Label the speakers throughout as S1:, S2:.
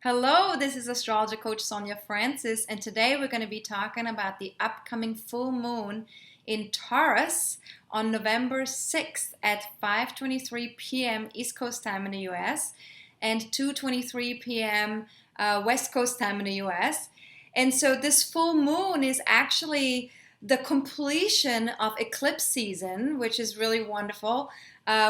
S1: Hello, this is Astrologer Coach Sonja Francis, and today we're going to be talking about the upcoming full moon in Taurus on November 6th at 5:23 p.m. East Coast time in the US and 2:23 p.m. West Coast time in the US. And so this full moon is actually the completion of eclipse season, which is really wonderful.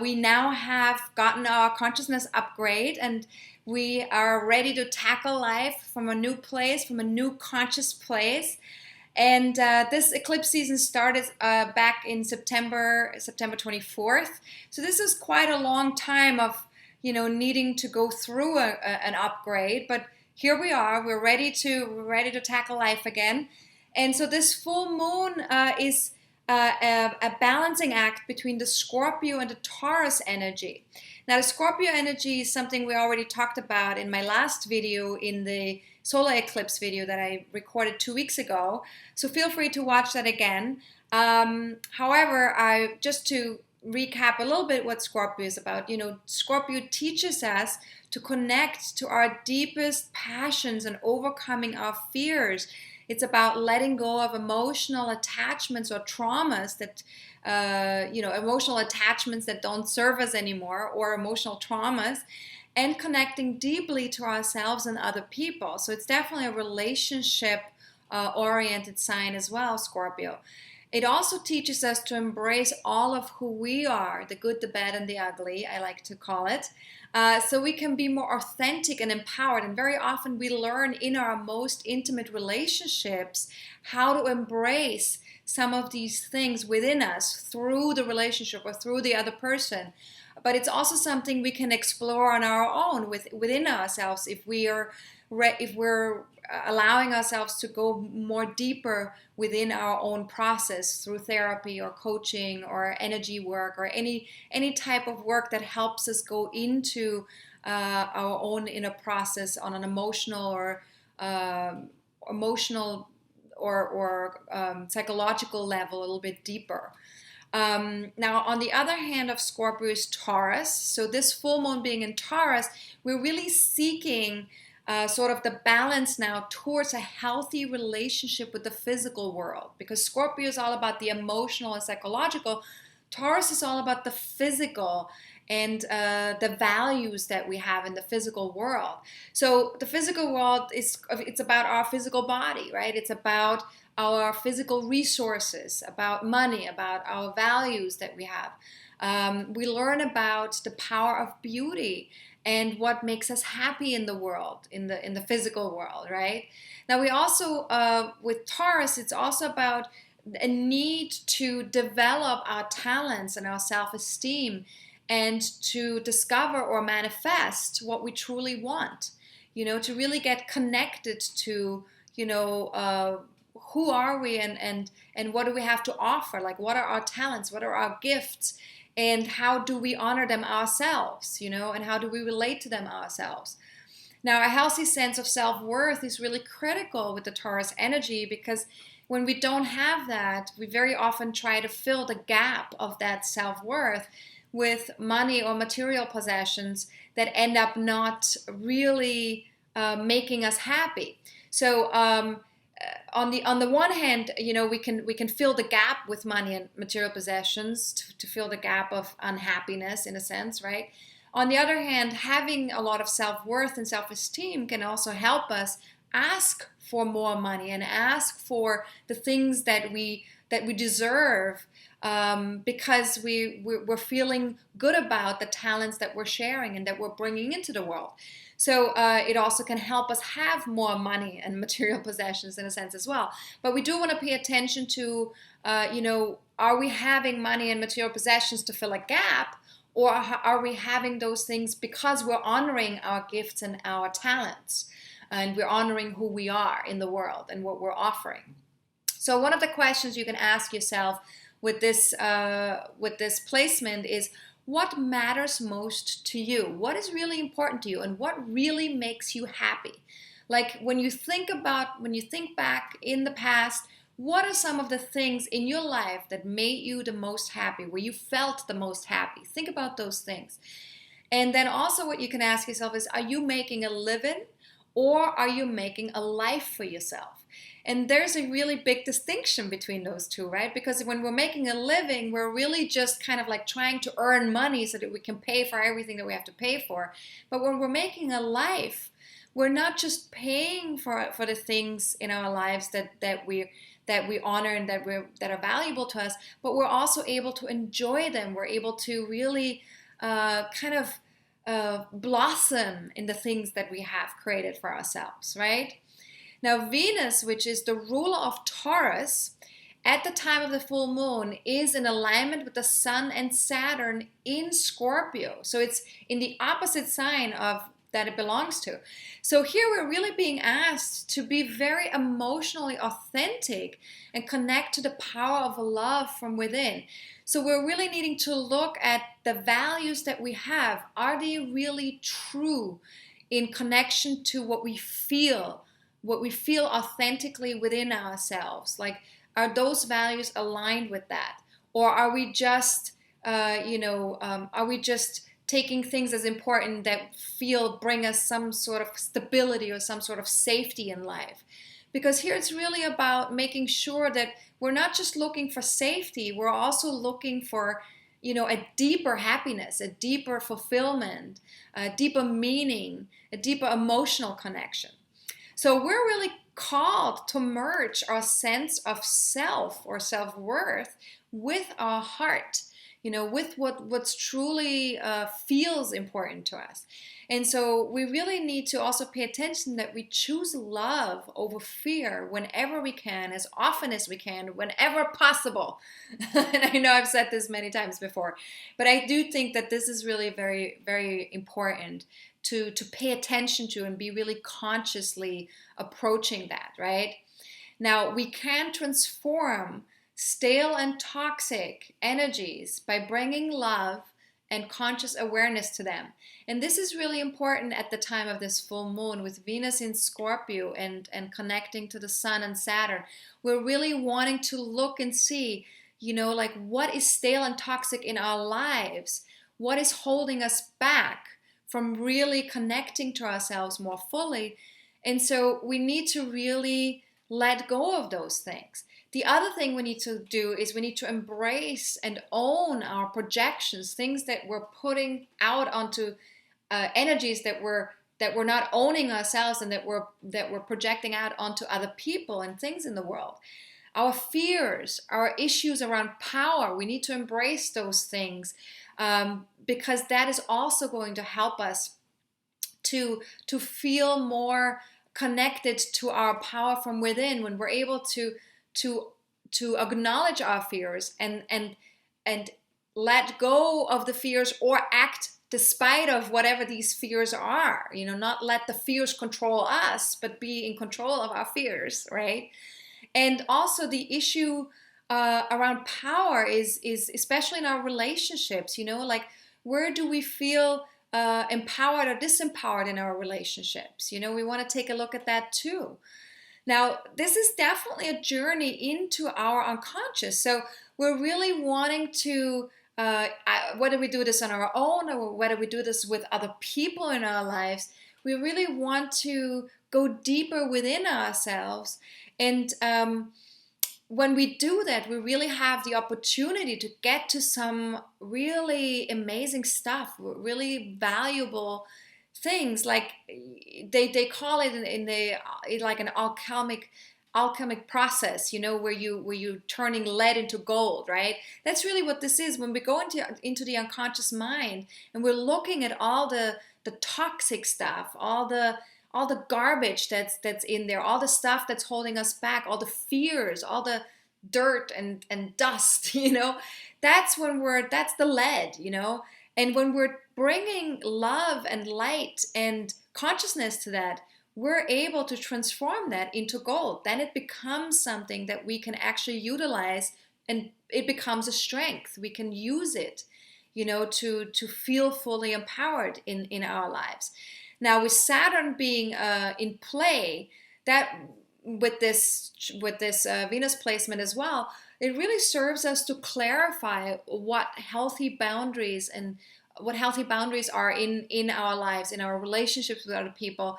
S1: We now have gotten our consciousness upgrade and we are ready to tackle life from a new place, from a new conscious place. And this eclipse season started back in September 24th. So this is quite a long time of, needing to go through an upgrade. But here we are. We're ready to tackle life again. And so this full moon is a balancing act between the Scorpio and the Taurus energy. Now, the Scorpio energy is something we already talked about in my last video, in the solar eclipse video that I recorded 2 weeks ago. So feel free to watch that again. However, just to recap a little bit what Scorpio is about, Scorpio teaches us to connect to our deepest passions and overcoming our fears. It's about letting go of emotional attachments or traumas that, emotional attachments that don't serve us anymore, or emotional traumas, and connecting deeply to ourselves and other people. So it's definitely a relationship oriented sign as well, Scorpio. It also teaches us to embrace all of who we are, the good, the bad, and the ugly, I like to call it, so we can be more authentic and empowered. And very often we learn in our most intimate relationships how to embrace some of these things within us through the relationship or through the other person. But it's also something we can explore on our own within ourselves if we're allowing ourselves to go more deeper within our own process through therapy or coaching or energy work or any type of work that helps us go into our own inner process on an emotional or psychological level a little bit deeper. Now, on the other hand of Scorpio is Taurus. So this full moon being in Taurus, we're really seeking sort of the balance now towards a healthy relationship with the physical world, because Scorpio is all about the emotional and psychological. Taurus is all about the physical and the values that we have in the physical world. So the physical world it's about our physical body, right? It's about our physical resources, about money, about our values that we have. We learn about the power of beauty and what makes us happy in the world, in the physical world, right? Now we also, with Taurus, it's also about a need to develop our talents and our self-esteem and to discover or manifest what we truly want, to really get connected to, who are we and what do we have to offer? Like, what are our talents? What are our gifts? And how do we honor them ourselves, and how do we relate to them ourselves? Now, a healthy sense of self-worth is really critical with the Taurus energy, because when we don't have that, we very often try to fill the gap of that self-worth with money or material possessions that end up not really making us happy. So on the one hand, we can fill the gap with money and material possessions to fill the gap of unhappiness, in a sense, right? On the other hand, having a lot of self-worth and self-esteem can also help us ask for more money and ask for the things that we deserve, because we're feeling good about the talents that we're sharing and that we're bringing into the world. So it also can help us have more money and material possessions in a sense as well. But we do want to pay attention to, are we having money and material possessions to fill a gap, or are we having those things because we're honoring our gifts and our talents, and we're honoring who we are in the world and what we're offering? So one of the questions you can ask yourself with this placement is, what matters most to you? What is really important to you, and what really makes you happy? Like, when you think back in the past, what are some of the things in your life that made you the most happy, where you felt the most happy? Think about those things. And then also what you can ask yourself is, are you making a living, or are you making a life for yourself? And there's a really big distinction between those two, right? Because when we're making a living, we're really just kind of like trying to earn money so that we can pay for everything that we have to pay for. But when we're making a life, we're not just paying for the things in our lives that we honor and that are valuable to us, but we're also able to enjoy them. We're able to really blossom in the things that we have created for ourselves, right? Now, Venus, which is the ruler of Taurus, at the time of the full moon is in alignment with the Sun and Saturn in Scorpio. So it's in the opposite sign of that it belongs to. So here we're really being asked to be very emotionally authentic and connect to the power of love from within. So we're really needing to look at the values that we have. Are they really true in connection to what we feel authentically within ourselves? Like, are those values aligned with that? Or are we just, taking things as important that bring us some sort of stability or some sort of safety in life? Because here it's really about making sure that we're not just looking for safety, we're also looking for, a deeper happiness, a deeper fulfillment, a deeper meaning, a deeper emotional connection. So we're really called to merge our sense of self or self-worth with our heart, with what's truly feels important to us. And so we really need to also pay attention that we choose love over fear whenever we can, as often as we can, whenever possible. And I know I've said this many times before, but I do think that this is really very, very important to pay attention to and be really consciously approaching that, right? Now, we can transform stale and toxic energies by bringing love and conscious awareness to them. And this is really important at the time of this full moon with Venus in Scorpio and connecting to the Sun and Saturn. We're really wanting to look and see, what is stale and toxic in our lives? What is holding us back from really connecting to ourselves more fully? And so we need to really let go of those things. The other thing we need to do is we need to embrace and own our projections, things that we're putting out onto energies that we're not owning ourselves and that we're projecting out onto other people and things in the world. Our fears, our issues around power, we need to embrace those things because that is also going to help us to feel more connected to our power from within when we're able to acknowledge our fears and let go of the fears or act despite of whatever these fears are. Not let the fears control us, but be in control of our fears, right? And also the issue around power is especially in our relationships, like where do we feel empowered or disempowered in our relationships? We want to take a look at that too. Now, this is definitely a journey into our unconscious. So we're really wanting to, whether we do this on our own or whether we do this with other people in our lives, we really want to go deeper within ourselves. And when we do that, we really have the opportunity to get to some really amazing stuff, really valuable things. Like they call it in like an alchemic process, where you turning lead into gold, right? That's really what this is. When we go into the unconscious mind and we're looking at all the toxic stuff, all the garbage that's in there, all the stuff that's holding us back, all the fears, all the dirt and dust, that's the lead, and when we're bringing love and light and consciousness to that, we're able to transform that into gold. Then it becomes something that we can actually utilize, and it becomes a strength. We can use it, to feel fully empowered in our lives. Now, with Saturn being in play, that with this Venus placement as well, it really serves us to clarify what healthy boundaries and healthy boundaries are in our lives, in our relationships with other people.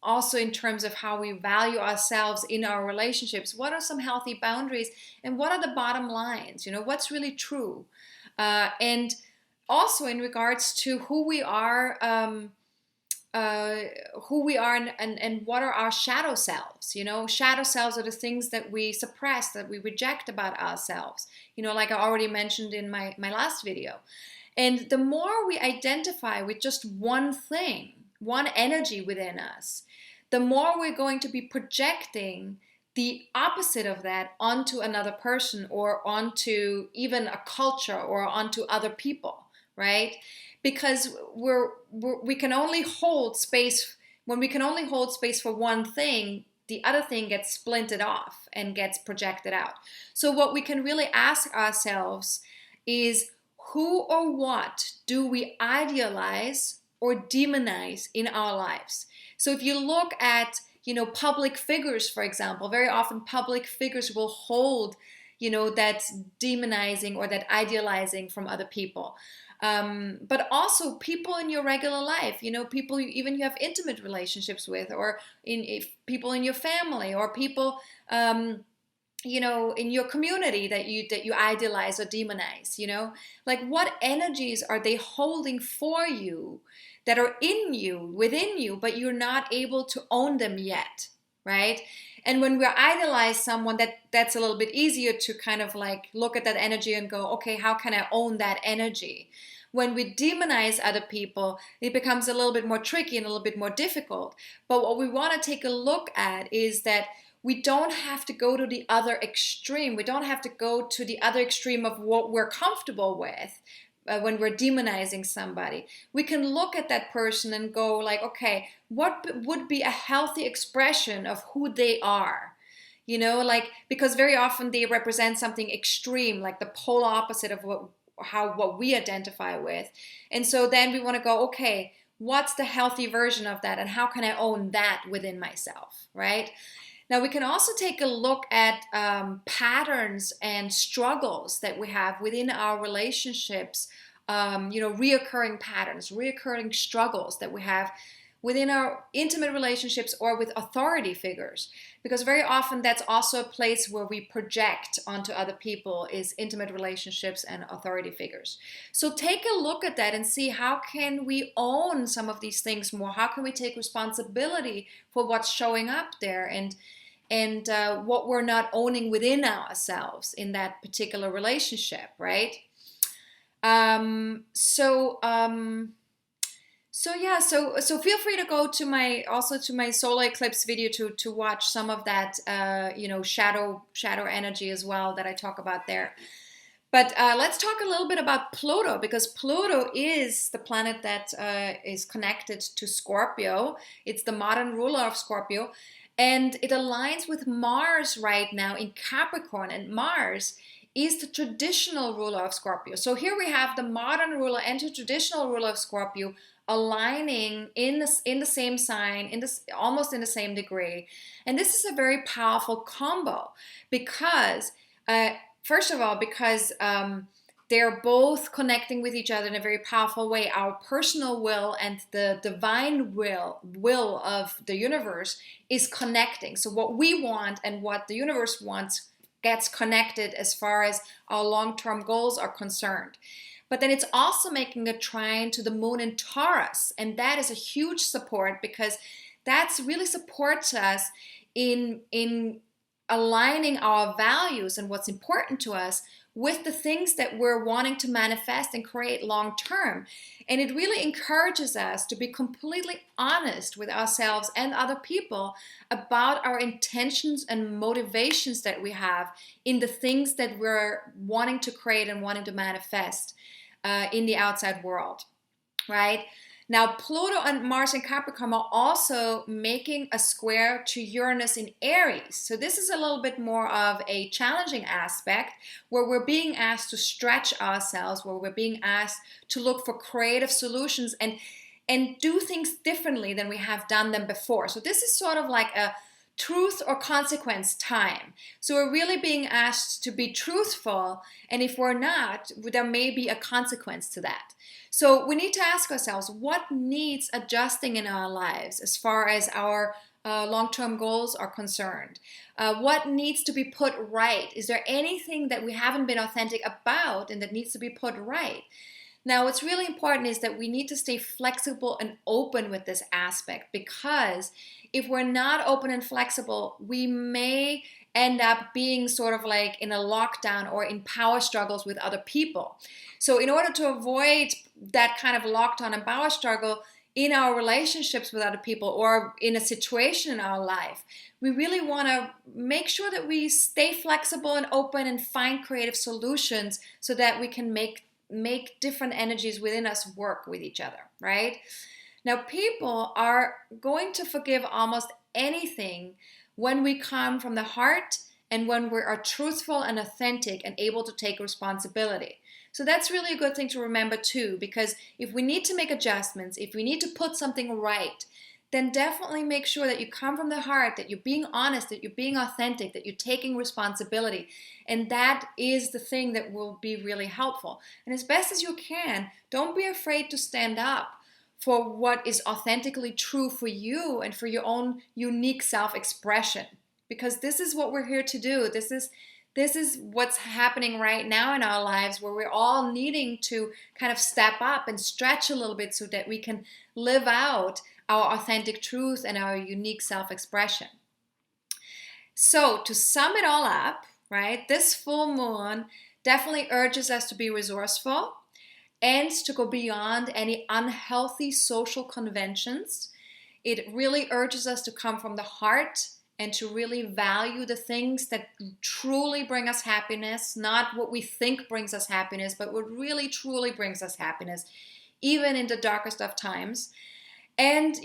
S1: Also in terms of how we value ourselves in our relationships. What are some healthy boundaries, and what are the bottom lines? What's really true? And also in regards to who we are, and what are our shadow selves. Shadow selves are the things that we suppress, that we reject about ourselves, like I already mentioned in my last video. And the more we identify with just one thing, one energy within us, the more we're going to be projecting the opposite of that onto another person, or onto even a culture, or onto other people, right? Because we can only hold space, when we can only hold space for one thing, the other thing gets splintered off and gets projected out. So what we can really ask ourselves is, who or what do we idealize or demonize in our lives? So if you look at, public figures, for example, very often public figures will hold, that demonizing or that idealizing from other people. But also people in your regular life, people you have intimate relationships with, or people in your family, or people, in your community that you idealize or demonize. Like, what energies are they holding for you, that are in you, within you, but you're not able to own them yet, right? And when we idolize someone, that's a little bit easier to kind of like look at that energy and go, okay, how can I own that energy? When we demonize other people, it becomes a little bit more tricky and a little bit more difficult. But what we want to take a look at is that we don't have to go to the other extreme. We don't have to go to the other extreme of what we're comfortable with. When we're demonizing somebody, we can look at that person and go like, okay, what would be a healthy expression of who they are? Because very often they represent something extreme, like the polar opposite of what we identify with. And so then we want to go, okay, what's the healthy version of that, and how can I own that within myself, right? Now, we can also take a look at patterns and struggles that we have within our relationships, reoccurring patterns, reoccurring struggles that we have within our intimate relationships or with authority figures. Because very often that's also a place where we project onto other people, is intimate relationships and authority figures. So take a look at that and see, how can we own some of these things more? How can we take responsibility for what's showing up there, and what we're not owning within ourselves in that particular relationship, right? So feel free to go to my solar eclipse video to watch some of that, shadow energy as well that I talk about there. But let's talk a little bit about Pluto, because Pluto is the planet that is connected to Scorpio. It's the modern ruler of Scorpio. And it aligns with Mars right now in Capricorn. And Mars is the traditional ruler of Scorpio. So here we have the modern ruler and the traditional ruler of Scorpio aligning in the same sign, almost in the same degree. And this is a very powerful combo because, first of all, because they're both connecting with each other in a very powerful way. Our personal will and the divine will of the universe is connecting. So what we want and what the universe wants gets connected as far as our long-term goals are concerned. But then it's also making a trine to the moon in Taurus. And that is a huge support, because that really supports us in aligning our values and what's important to us with the things that we're wanting to manifest and create long term. And it really encourages us to be completely honest with ourselves and other people about our intentions and motivations that we have in the things that we're wanting to create and wanting to manifest in the outside world, right? Now, Pluto and Mars and Capricorn are also making a square to Uranus in Aries. So this is a little bit more of a challenging aspect where we're being asked to stretch ourselves, where we're being asked to look for creative solutions and do things differently than we have done them before. So this is sort of like a truth or consequence time. So we're really being asked to be truthful, and if we're not, there may be a consequence to that. So we need to ask ourselves, what needs adjusting in our lives as far as our long-term goals are concerned? What needs to be put right? Is there anything that we haven't been authentic about and that needs to be put right? Now, what's really important is that we need to stay flexible and open with this aspect, because if we're not open and flexible, we may end up being sort of like in a lockdown or in power struggles with other people. So in order to avoid that kind of lockdown and power struggle in our relationships with other people or in a situation in our life, we really want to make sure that we stay flexible and open and find creative solutions so that we can make different energies within us work with each other, right? Now, people are going to forgive almost anything when we come from the heart and when we are truthful and authentic and able to take responsibility. So that's really a good thing to remember too, because if we need to make adjustments, if we need to put something right, then definitely make sure that you come from the heart, that you're being honest, that you're being authentic, that you're taking responsibility. And that is the thing that will be really helpful. And as best as you can, don't be afraid to stand up for what is authentically true for you and for your own unique self-expression. Because this is what we're here to do. This is what's happening right now in our lives, where we're all needing to kind of step up and stretch a little bit so that we can live out our authentic truth and our unique self-expression. So to sum it all up, right, this full moon definitely urges us to be resourceful and to go beyond any unhealthy social conventions. It really urges us to come from the heart and to really value the things that truly bring us happiness, not what we think brings us happiness, but what really truly brings us happiness, even in the darkest of times. And,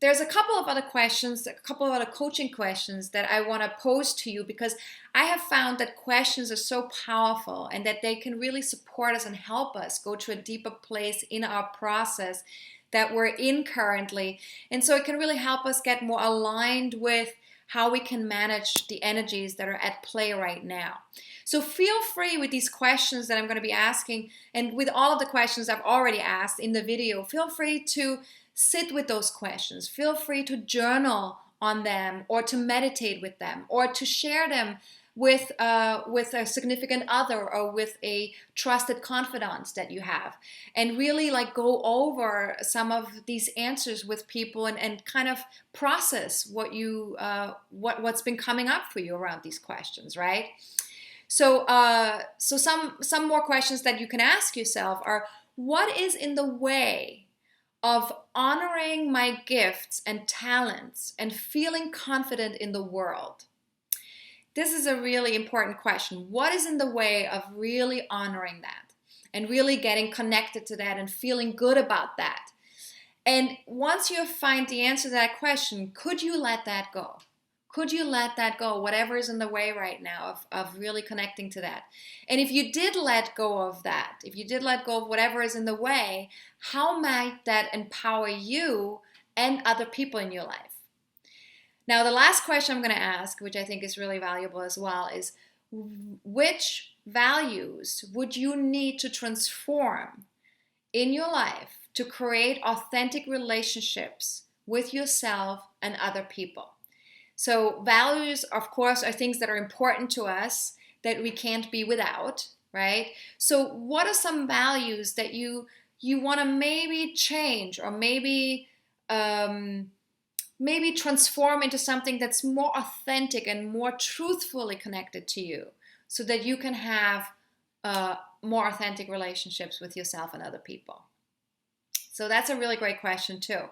S1: there's a couple of other questions, a couple of other coaching questions that I want to pose to you, because I have found that questions are so powerful and that they can really support us and help us go to a deeper place in our process that we're in currently. And so it can really help us get more aligned with how we can manage the energies that are at play right now. So feel free with these questions that I'm going to be asking, and with all of the questions I've already asked in the video, feel free to sit with those questions. Feel free to journal on them, or to meditate with them, or to share them with a significant other or with a trusted confidant that you have, and really go over some of these answers with people and kind of process what's been coming up for you around these questions, right? So some more questions that you can ask yourself are, what is in the way of honoring my gifts and talents and feeling confident in the world? This is a really important question. What is in the way of really honoring that and really getting connected to that and feeling good about that? And once you find the answer to that question, could you let that go? Could you let that go, whatever is in the way right now of really connecting to that? And if you did let go of that, if you did let go of whatever is in the way, how might that empower you and other people in your life? Now, the last question I'm going to ask, which I think is really valuable as well, is which values would you need to transform in your life to create authentic relationships with yourself and other people? So values, of course, are things that are important to us that we can't be without, right? So what are some values that you want to maybe change, or maybe transform into something that's more authentic and more truthfully connected to you, so that you can have more authentic relationships with yourself and other people? So that's a really great question too.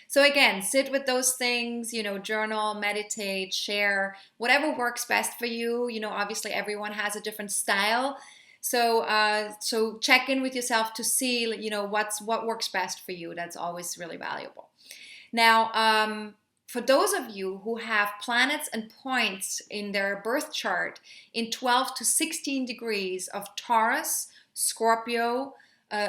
S1: So again, sit with those things, journal, meditate, share, whatever works best for you. Obviously everyone has a different style. So check in with yourself to see, what works best for you. That's always really valuable. Now, for those of you who have planets and points in their birth chart in 12 to 16 degrees of Taurus, Scorpio,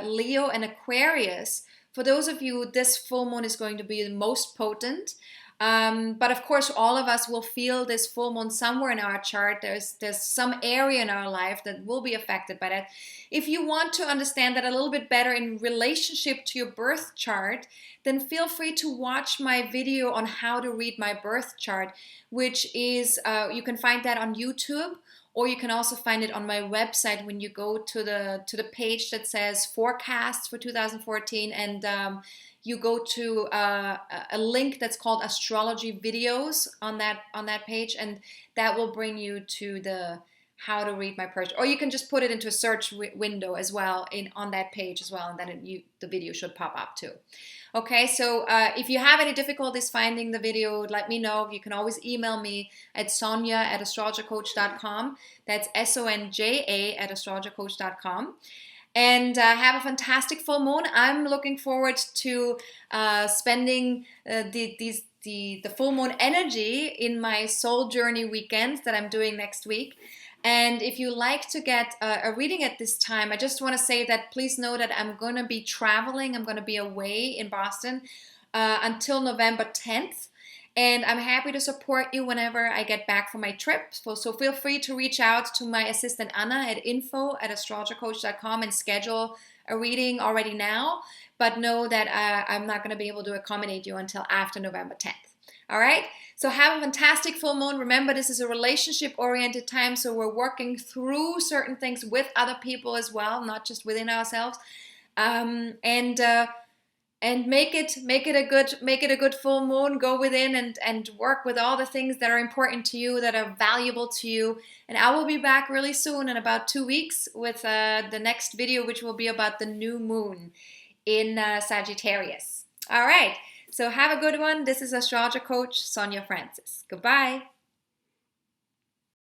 S1: Leo, and Aquarius, for those of you, this full moon is going to be the most potent. But of course, all of us will feel this full moon somewhere in our chart. There's some area in our life that will be affected by that. If you want to understand that a little bit better in relationship to your birth chart, then feel free to watch my video on how to read my birth chart, which is, you can find that on YouTube, or you can also find it on my website when you go to the page that says forecasts for 2014, and you go to a link that's called astrology videos on that page, and that will bring you to the how to read my birth. Or you can just put it into a search window as well on that page as well, and then the video should pop up too. Okay, so if you have any difficulties finding the video, let me know. You can always email me at sonja@astrologercoach.com. That's SONJA@astrologercoach.com. And have a fantastic full moon. I'm looking forward to spending the full moon energy in my soul journey weekend that I'm doing next week. And if you like to get a reading at this time, I just want to say that please know that I'm going to be traveling. I'm going to be away in Boston until November 10th. And I'm happy to support you whenever I get back from my trip. So feel free to reach out to my assistant Anna at info@astrologercoach.com and schedule a reading already now. But know that I'm not going to be able to accommodate you until after November 10th. All right? So have a fantastic full moon. Remember, this is a relationship-oriented time, so we're working through certain things with other people as well, not just within ourselves. And make it a good full moon. Go within and work with all the things that are important to you, that are valuable to you. And I will be back really soon in about 2 weeks with the next video, which will be about the new moon in Sagittarius. All right. So have a good one. This is Astrologer Coach Sonja Francis. Goodbye.